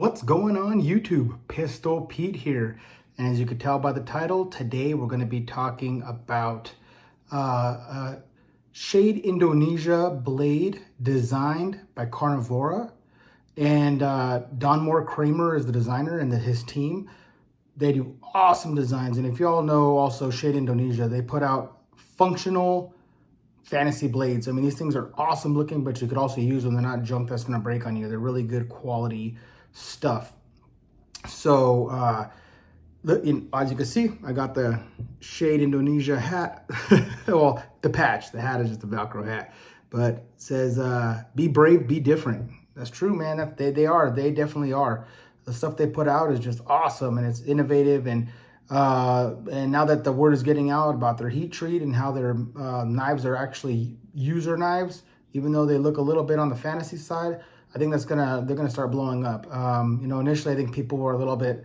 What's going on YouTube? Pistol Pete here. And as you could tell by the title, today we're going to be talking about Shade Indonesia blade designed by Carnivora. And Don Moore Kramer is the designer and his team. They do awesome designs. And if you all know also Shade Indonesia, they put out functional fantasy blades. I mean, these things are awesome looking, but you could also use them. They're not junk that's going to break on you. They're really good quality stuff. So as you can see, I got the Shade Indonesia hat. Well, the patch. The hat is just a Velcro hat, but it says be brave, be different. That's true, man. They are. They definitely are. The stuff they put out is just awesome, and it's innovative. And now that the word is getting out about their heat treat and how their knives are actually user knives, even though they look a little bit on the fantasy side, I think they're gonna start blowing up. Initially I think people were a little bit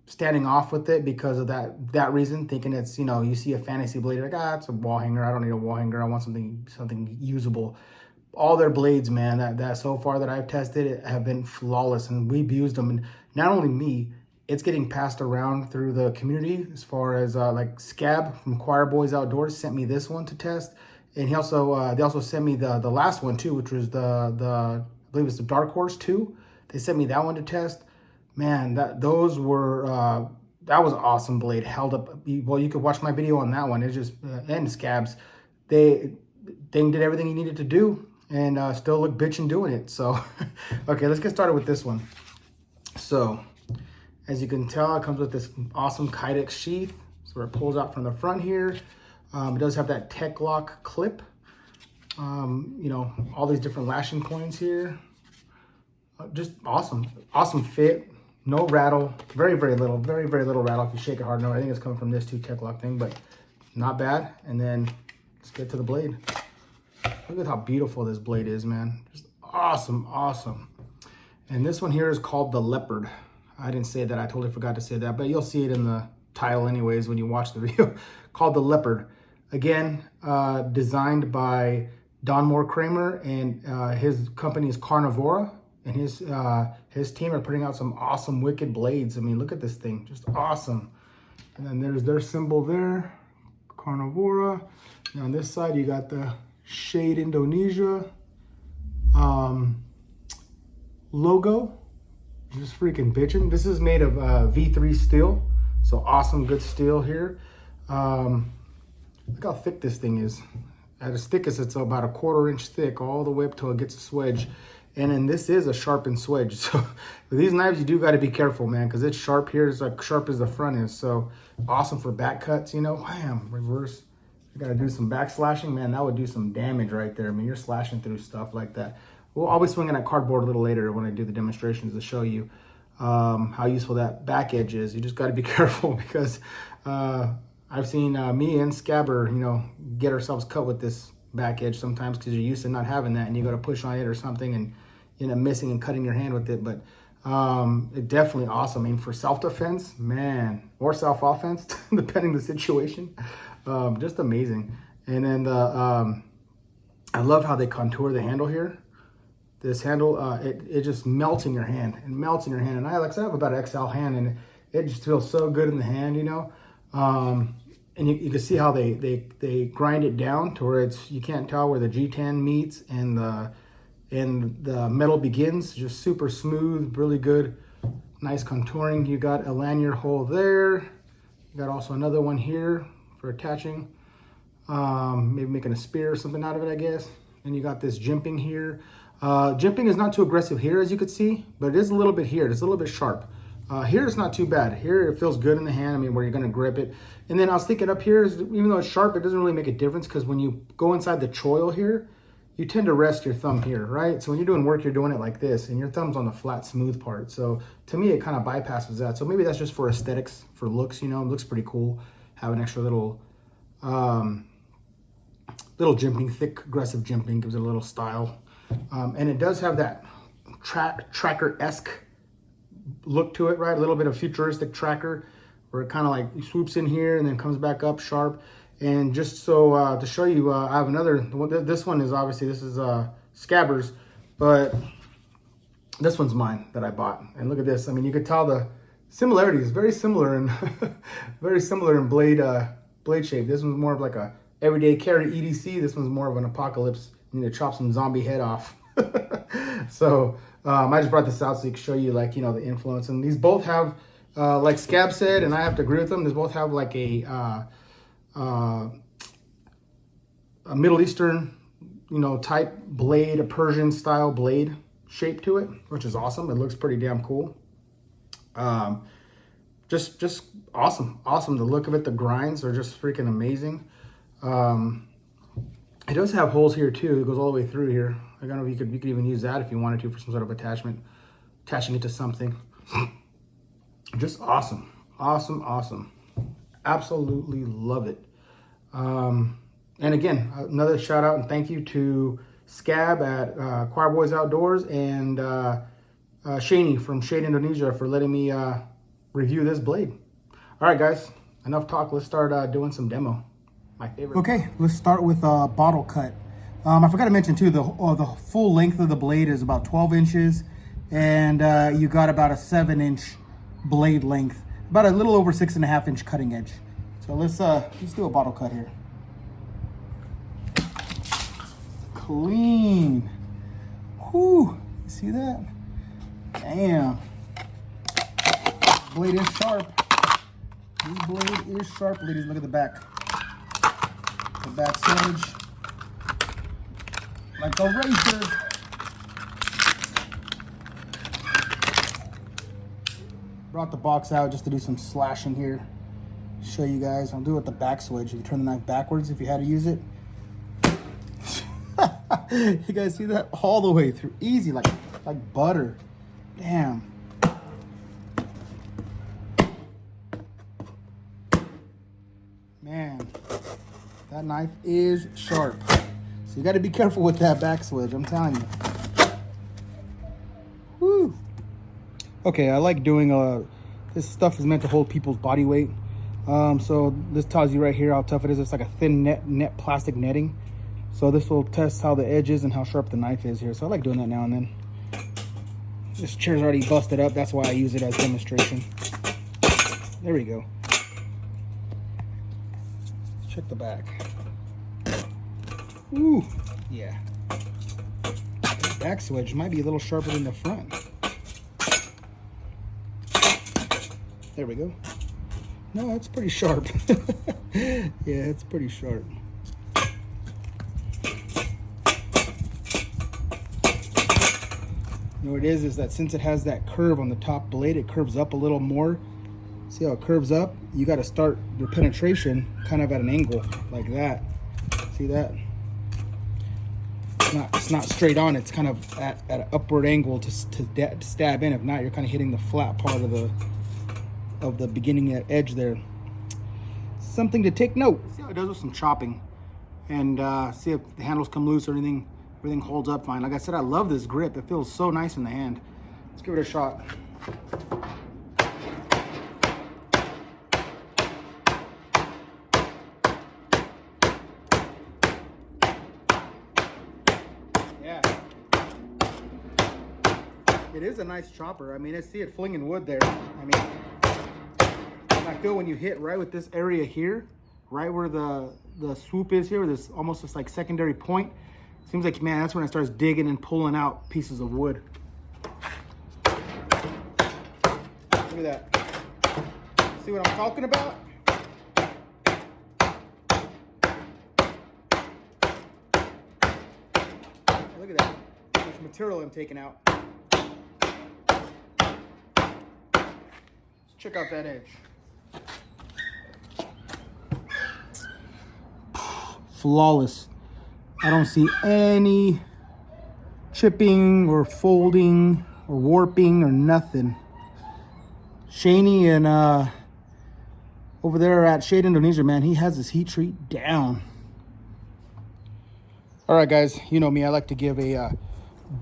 standing off with it because of that reason, thinking it's, you see a fantasy blade, like, it's a wall hanger. I don't need a wall hanger. I want something usable. All their blades, man, that so far that I've tested have been flawless, and we've used them. And not only me, it's getting passed around through the community, as far as like Scab from Choir Boys Outdoors sent me this one to test. And he also they also sent me the last one too, which was the I believe it's the Dark Horse 2. They sent me that one to test. Man, that was an awesome blade. Held up well. You could watch my video on that one. It's just and Scabs, they did everything he needed to do, and still look bitchin' doing it. So okay, let's get started with this one. So as you can tell, it comes with this awesome Kydex sheath. So it pulls out from the front here. It does have that tech lock clip. All these different lashing points here. Just awesome. Awesome fit. No rattle. Very, very little rattle if you shake it hard enough. I think it's coming from this tech lock thing, but not bad. And then let's get to the blade. Look at how beautiful this blade is, man. Just awesome, awesome. And this one here is called the Leopard. I didn't say that. I totally forgot to say that, but you'll see it in the title anyways when you watch the video. Called the Leopard. Again, designed by Don Moore Kramer, and his company is Carnivora, and his team are putting out some awesome wicked blades. I mean, look at this thing, just awesome. And then there's their symbol there, Carnivora. And on this side, you got the Shade Indonesia logo. Just freaking bitching. This is made of V3 steel, so awesome, good steel here. Look how thick this thing is. At its thickest, it's about a 1/4 inch thick, all the way up till it gets a swedge. And then this is a sharpened swedge. So with these knives, you do got to be careful, man, because it's sharp here. It's like sharp as the front is. So awesome for back cuts, wham, reverse. You got to do some back slashing, man. That would do some damage right there. I mean, you're slashing through stuff like that. Well, I'll be swinging that cardboard a little later when I do the demonstrations to show you how useful that back edge is. You just got to be careful because I've seen me and Scabber, get ourselves cut with this back edge sometimes because you're used to not having that, and you got to push on it or something and missing and cutting your hand with it. But it definitely awesome. I mean, for self-defense, man, or self-offense, depending the situation, just amazing. And then I love how they contour the handle here. This handle, it just melts in your hand. It melts in your hand. And I have about an XL hand, and it just feels so good in the hand, And you can see how they grind it down to where you can't tell where the G10 meets and the metal begins. Just super smooth, really good, nice contouring. You got a lanyard hole there. You got also another one here for attaching, maybe making a spear or something out of it, I guess. And you got this jimping here. Jimping is not too aggressive here, as you can see, but it is a little bit here. It's a little bit sharp. Here it's not too bad. Here it feels good in the hand. I mean, where you're going to grip it. And then I was thinking up here, even though it's sharp, it doesn't really make a difference because when you go inside the choil here, you tend to rest your thumb here, right? So when you're doing work, you're doing it like this, and your thumb's on the flat, smooth part. So to me, it kind of bypasses that. So maybe that's just for aesthetics, for looks. It looks pretty cool. Have an extra little jimping, thick, aggressive jimping, gives it a little style. And it does have that tracker-esque look to it, right? A little bit of futuristic tracker where it kind of like swoops in here and then comes back up sharp. And just so to show you, I have another. This one is obviously, this is Scabbers, but This one's mine that I bought. And look at this. I mean, you could tell the similarities, very similar in very similar in blade shape. This one's more of like a everyday carry EDC. This one's more of an apocalypse. You need to chop some zombie head off. So I just brought this out so you can show you, like, you know, the influence. And these both have, like Scab said, and I have to agree with them, these both have like a Middle Eastern, you know, type blade, a Persian style blade shape to it, which is awesome. It looks pretty damn cool. Just awesome. The look of it, the grinds are just freaking amazing. It does have holes here too. It goes all the way through here. I don't know if you could even use that if you wanted to for some sort of attachment, attaching it to something. Just awesome. Absolutely love it. And again, another shout out and thank you to Scab at Choir Boys Outdoors and Shani from Shade Indonesia for letting me review this blade. All right, guys, enough talk. Let's start doing some demo. My favorite. Okay, let's start with a bottle cut. I forgot to mention too, the full length of the blade is about 12 inches, and you got about a 7-inch blade length, about a little over 6.5-inch cutting edge. So let's do a bottle cut here. Clean. Whoo, you see that? Damn. Blade is sharp. This blade is sharp, ladies. Look at the back. The back edge. Like a razor. Brought the box out just to do some slashing here. Show you guys. I'll do it with the back switch. If you turn the knife backwards, if you had to use it. You guys see that? All the way through. Easy, like butter. Damn. Man, that knife is sharp. So you got to be careful with that back switch, I'm telling you. Woo. Okay, I like doing this stuff is meant to hold people's body weight. So this tells you right here how tough it is. It's like a thin net plastic netting. So this will test how the edge is and how sharp the knife is here. So I like doing that now and then. This chair's already busted up. That's why I use it as demonstration. There we go. Check the back. Ooh, yeah. The back switch might be a little sharper than the front. There we go. No, it's pretty sharp. Yeah, it's pretty sharp. You know what it is that since it has that curve on the top blade, it curves up a little more. See how it curves up? You got to start your penetration kind of at an angle like that. See that? It's not straight on. It's kind of at an upward angle to stab in. If not, you're kind of hitting the flat part of the beginning edge there. Something to take note. See how it does with some chopping, and see if the handles come loose or anything. Everything holds up fine. Like I said, I love this grip. It feels so nice in the hand. Let's give it a shot. Yeah. It is a nice chopper. I mean, I see it flinging wood there. I mean, I feel when you hit right with this area here, right where the swoop is here, this almost this like secondary point, seems like, man, that's when it starts digging and pulling out pieces of wood. Look at that. See what I'm talking about? Look at that. How much material I'm taking out. Let's check out that edge. Flawless. I don't see any chipping or folding or warping or nothing. Shani and over there at Shade Indonesia, man, he has his heat treat down. All right, guys, you know me. I like to give a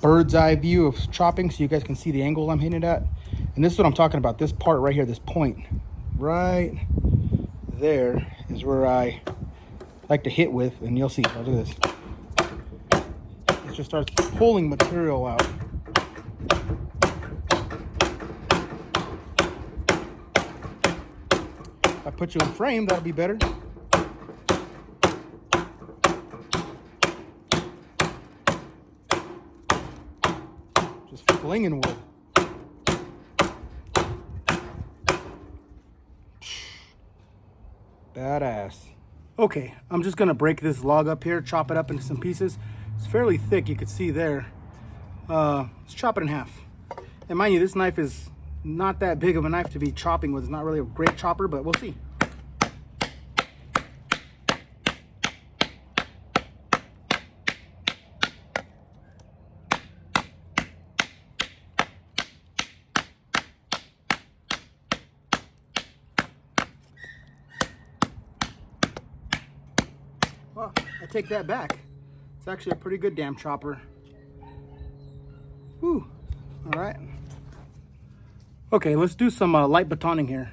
bird's eye view of chopping so you guys can see the angle I'm hitting it at. And this is what I'm talking about. This part right here, this point right there is where I like to hit with, and you'll see. Look at this. It just starts pulling material out. put you in frame, that'll be better. Just flinging wood. Badass. Okay, I'm just gonna break this log up here, chop it up into some pieces. It's fairly thick, you can see there. Let's chop it in half. And mind you, this knife is not that big of a knife to be chopping with. It's not really a great chopper, but we'll see. Well, I take that back. It's actually a pretty good damn chopper. Whew. All right. Okay, let's do some light batoning here.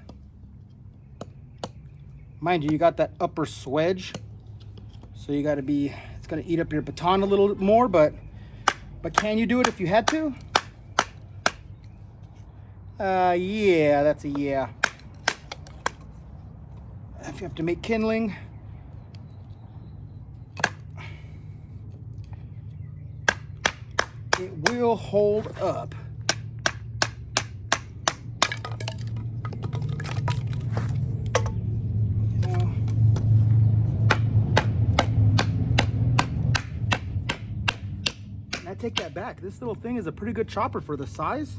Mind you, you got that upper swedge, so you got to be. It's gonna eat up your baton a little more, but can you do it if you had to? Yeah, that's a yeah. If you have to make kindling. It will hold up. I take that back. This little thing is a pretty good chopper for the size.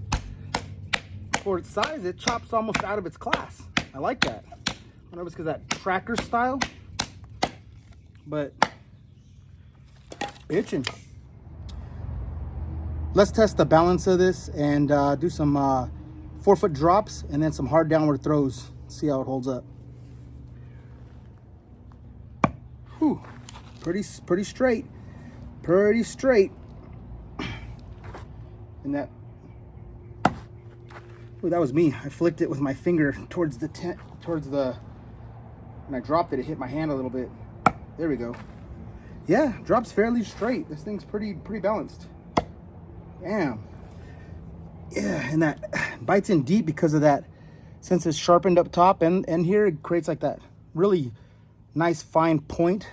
For its size, it chops almost out of its class. I like that. I don't know if it's because that tracker style, but bitchin'. Let's test the balance of this and do some 4-foot drops and then some hard downward throws. See how it holds up. Whew. Pretty straight. Pretty straight. And that, ooh, that was me. I flicked it with my finger towards the when I dropped it, it hit my hand a little bit. There we go. Yeah, drops fairly straight. This thing's pretty balanced. Damn. Yeah, and that bites in deep because of that. Since it's sharpened up top and here, it creates like that really nice fine point.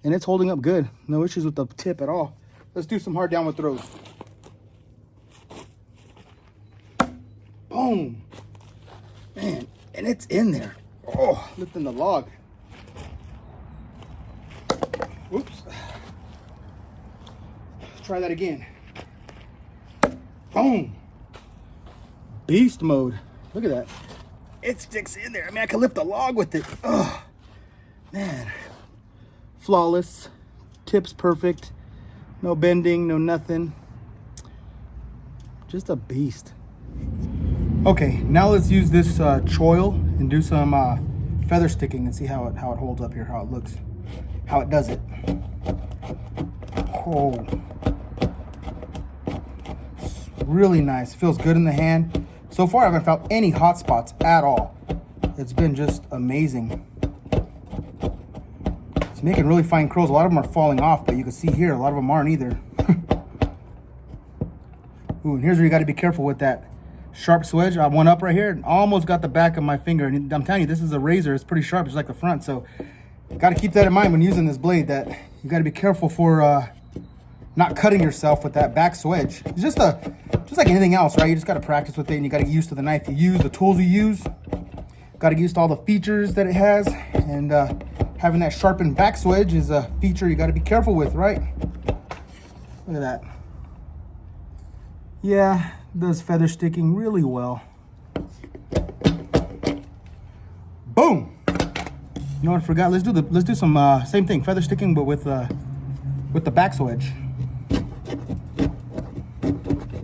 And it's holding up good. No issues with the tip at all. Let's do some hard downward throws. Boom. Man, and it's in there. Oh, lifting the log. Whoops. Let's try that again. Boom. Beast mode. Look at that. It sticks in there. I mean, I can lift a log with it. Oh, man. Flawless. Tips perfect. No bending, no nothing. Just a beast. Okay, now let's use this choil and do some feather sticking and see how it holds up here, how it looks, how it does it. Oh. Really nice. Feels good in the hand. So far I haven't felt any hot spots at all. It's been just amazing. It's making really fine curls. A lot of them are falling off, but you can see here a lot of them aren't either. Ooh, and here's where you got to be careful with that sharp swedge. I have one up right here and almost got the back of my finger, and I'm telling you, this is a razor. It's pretty sharp, just like the front, so got to keep that in mind when using this blade, that you got to be careful for not cutting yourself with that back swedge. It's just like anything else, right? You just got to practice with it, and you got to get used to the knife you use, the tools you use. Got to get used to all the features that it has, and having that sharpened back swedge is a feature you got to be careful with, right? Look at that. Yeah, it does feather sticking really well. Boom. You know what I forgot? Let's do some same thing, feather sticking, but with the back swedge.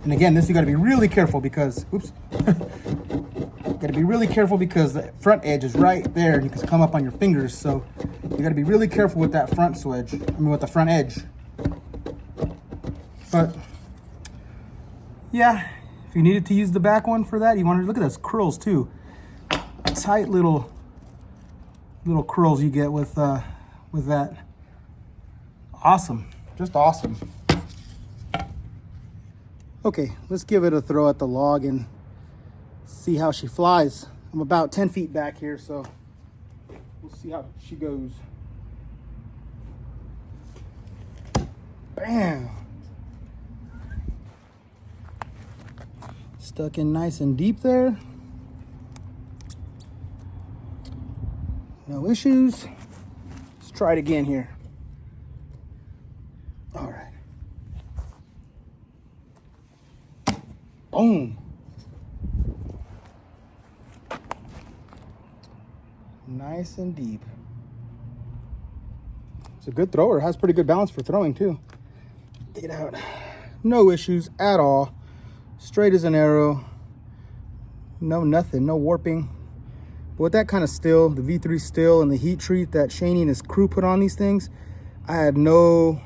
And again, this you got to be really careful because, oops, got to be really careful because the front edge is right there and you can come up on your fingers. So you got to be really careful with that front swedge. With the front edge. But yeah, if you needed to use the back one for that, you want to look at those curls too. Tight little curls you get with that. Awesome, just awesome. Okay, let's give it a throw at the log and see how she flies. I'm about 10 feet back here, so We'll see how she goes. Bam! Stuck in nice and deep there. No issues. Let's try it again here. All right. Boom. Nice and deep. It's a good thrower. It has pretty good balance for throwing too. Take it out. No issues at all. Straight as an arrow. No nothing. No warping. But with that kind of still, the V3 still and the heat treat that Shaney and his crew put on these things, I had no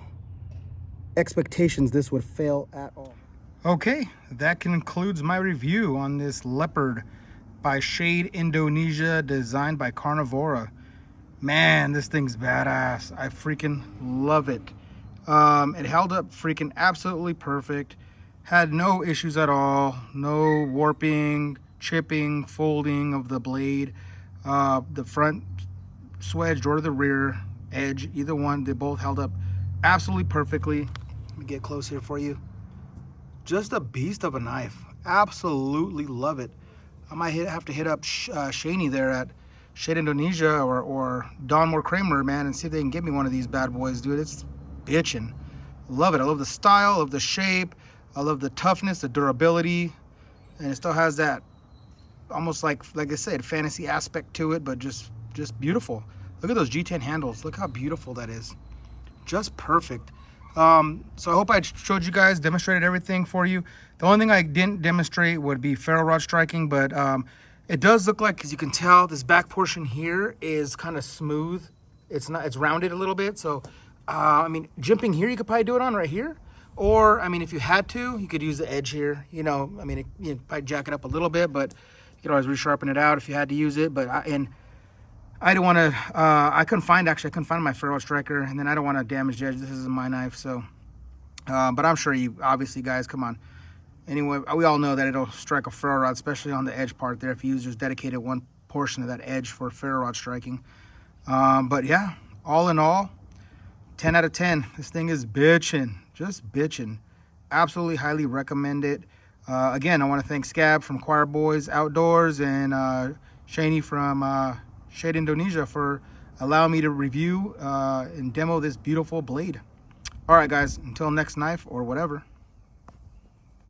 expectations this would fail at all. Okay, that concludes my review on this Leopard by Shade Indonesia, designed by Carnivora. Man, this thing's badass. I freaking love it. It held up freaking absolutely perfect. Had no issues at all. No warping, chipping, folding of the blade. The front swedged or the rear edge, either one, they both held up absolutely perfectly. Let me get close here for you. Just a beast of a knife. Absolutely love it. I might have to hit up Shaney there at Shade Indonesia or Don Moore Kramer, man, and see if they can get me one of these bad boys, dude. It's bitchin'. Love it. I love the style, of the shape. I love the toughness, the durability, and it still has that almost like I said, fantasy aspect to it, but just beautiful. Look at those G10 handles. Look how beautiful that is. Just perfect. So I hope I showed you guys, demonstrated everything for you. The only thing I didn't demonstrate would be ferro rod striking, but it does look like, as you can tell, this back portion here is kind of smooth. It's rounded a little bit. So, I mean, jimping here, you could probably do it on right here. Or, I mean, if you had to, you could use the edge here. You know, I mean, you'd probably jack it up a little bit, but you could always resharpen it out if you had to use it. But I didn't want to, I couldn't find my ferro striker, and then I don't want to damage the edge. This isn't my knife, so, but I'm sure you, obviously, guys, come on. Anyway, we all know that it'll strike a ferro rod, especially on the edge part there, if you use just dedicated one portion of that edge for ferro rod striking. But yeah, all in all, 10 out of 10. This thing is bitchin', just bitchin'. Absolutely highly recommend it. Again, I want to thank Scab from Choir Boys Outdoors and Shaney from Shade Indonesia for allowing me to review and demo this beautiful blade. All right, guys, until next knife or whatever.